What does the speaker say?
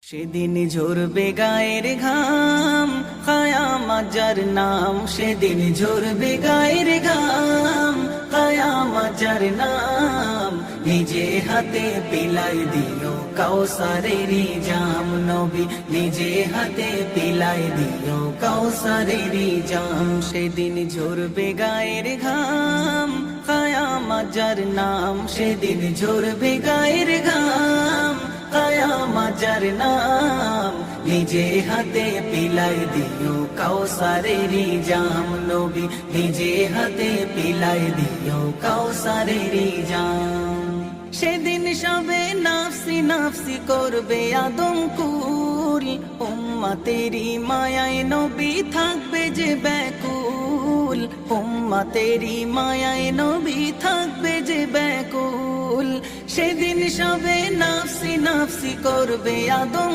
সেদিন ঝরবে গায়ের ঘাম কায়ামত যার নাম, সেদিন ঝরবে গায়ের ঘাম কায়ামত যার নাম। নিজে হাতে পিলাই দিও কাউসারেরই জাম নবী, নিজে হাতে পিলাই দিও কাউসারেরই জাম। সেদিন ঝরবে গায়ের ঘাম কায়ামত যার নাম, সেদিন ঝরবে গায়ের ঘাম কায়ামত যার নাম। নিজে হাতে পিলাই দিও কাউসারেরই জাম নবী, নিজে হাতে পিলাই দিও কাউসারেরই জাম। সেদিন সবে নাফসি নাফসি করবে আদমকুল, উম্মতেরই মায়ায় নবী থাকবে যে ব্যাকুল, উম্মতেরই মায়ায় নবী থাকবে যে ব্যাকুল। সেদিন সবে নাফসি নাফসি করবে আদম